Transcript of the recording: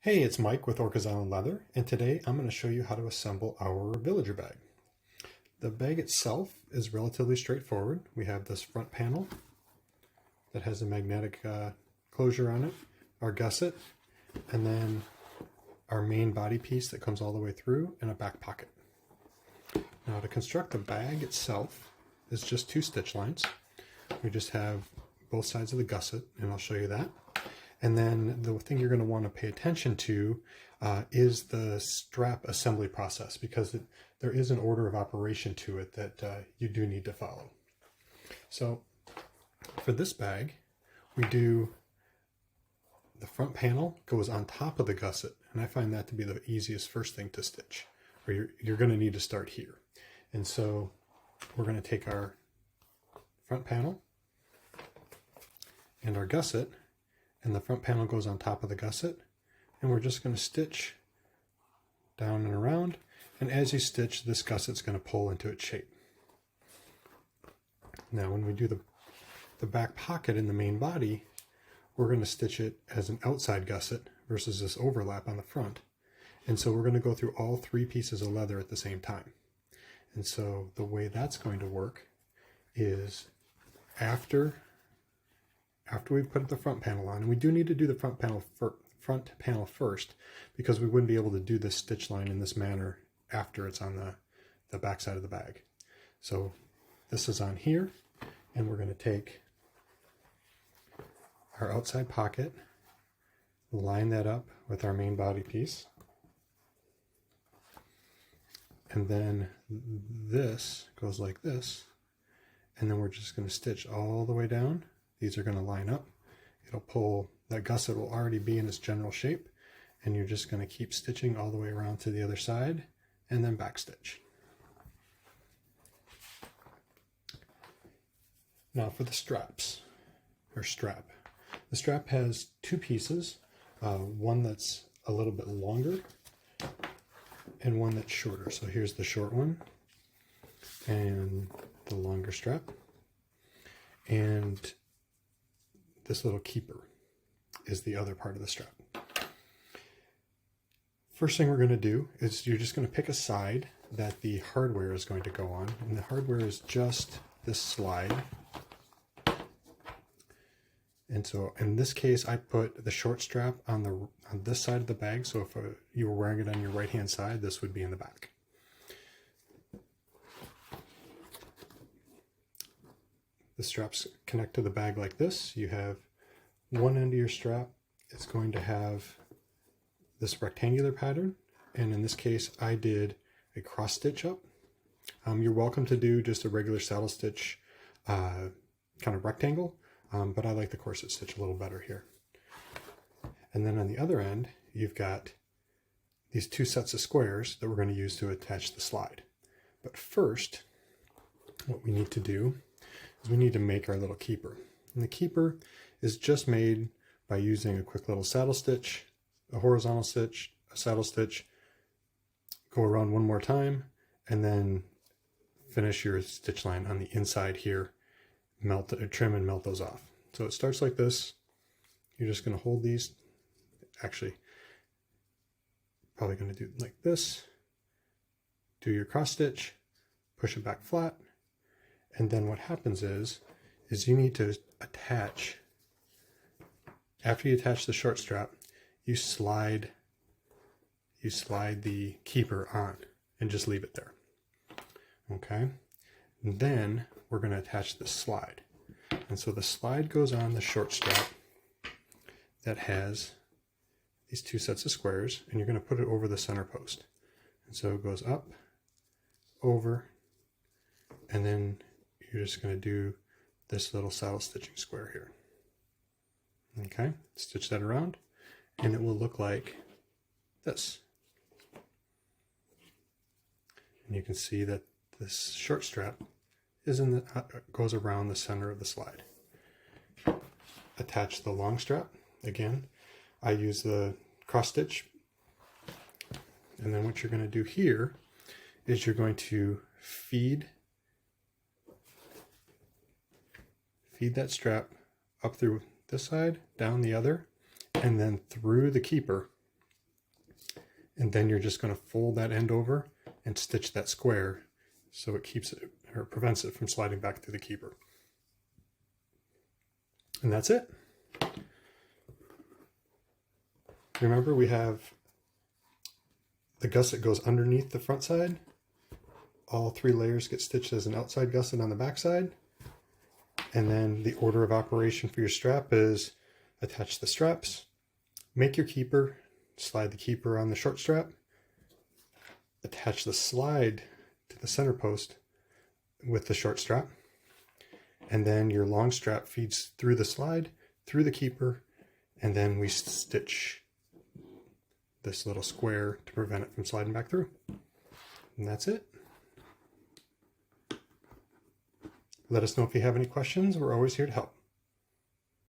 Hey, it's Mike with Orcas Island Leather, and today I'm going to show you how to assemble our villager bag. The bag itself is relatively straightforward. We have this front panel that has a magnetic closure on it, our gusset, and then our main body piece that comes all the way through, and a back pocket. Now to construct the bag itself is just two stitch lines. We just have both sides of the gusset, and I'll show you that. And then the thing you're going to want to pay attention to is the strap assembly process, because there is an order of operation to it that you do need to follow. So for this bag, we do the front panel goes on top of the gusset, and I find that to be the easiest first thing to stitch, or you're going to need to start here. And so we're going to take our front panel and our gusset, and the front panel goes on top of the gusset, and we're just going to stitch down and around, and as you stitch, this gusset's going to pull into its shape. Now when we do the back pocket in the main body, we're going to stitch it as an outside gusset versus this overlap on the front, and so we're going to go through all three pieces of leather at the same time. And so the way that's going to work is after we put the front panel on, and we do need to do the front panel first, because we wouldn't be able to do this stitch line in this manner after it's on the back side of the bag. So this is on here, and we're going to take our outside pocket, line that up with our main body piece, and then this goes like this, and then we're just going to stitch all the way down. These are going to line up. It'll pull, that gusset will already be in its general shape, and you're just going to keep stitching all the way around to the other side and then back stitch. Now for the straps, or strap. The strap has two pieces, one that's a little bit longer and one that's shorter. So here's the short one and the longer strap. And this little keeper is the other part of the strap. First thing we're going to do is you're just going to pick a side that the hardware is going to go on, and the hardware is just this slide. And so in this case, I put the short strap on this side of the bag, so if you were wearing it on your right hand side, this would be in the back. The straps connect to the bag like this. You have one end of your strap. It's going to have this rectangular pattern, and in this case I did a cross stitch up. You're welcome to do just a regular saddle stitch kind of rectangle, but I like the corset stitch a little better here. And then on the other end, you've got these two sets of squares that we're going to use to attach the slide. But first, what we need to do is we need to make our little keeper. And the keeper is just made by using a quick little saddle stitch, a horizontal stitch, a saddle stitch, go around one more time, and then finish your stitch line on the inside here, trim and melt those off. So it starts like this. You're just going to hold these, actually probably going to do like this, do your cross stitch, push it back flat, and then what happens is you need to attach, after you attach the short strap, you slide the keeper on and just leave it there. Okay, and then we're going to attach the slide. And so the slide goes on the short strap that has these two sets of squares, and you're going to put it over the center post. And so it goes up, over, and then you're just going to do this little saddle stitching square here. Okay, stitch that around, and it will look like this. And you can see that this short strap is goes around the center of the slide. Attach the long strap. Again, I use the cross stitch, and then what you're going to do here is you're going to feed that strap up through this side, down the other, and then through the keeper and then you're just going to fold that end over and stitch that square so it keeps it, or prevents it from sliding back through the keeper. And that's it. Remember, we have the gusset goes underneath the front side. All 3 layers get stitched as an outside gusset on the back side. And then the order of operation for your strap is attach the straps, make your keeper, slide the keeper on the short strap, attach the slide to the center post with the short strap, and then your long strap feeds through the slide, through the keeper, and then we stitch this little square to prevent it from sliding back through. And that's it. Let us know if you have any questions. We're always here to help.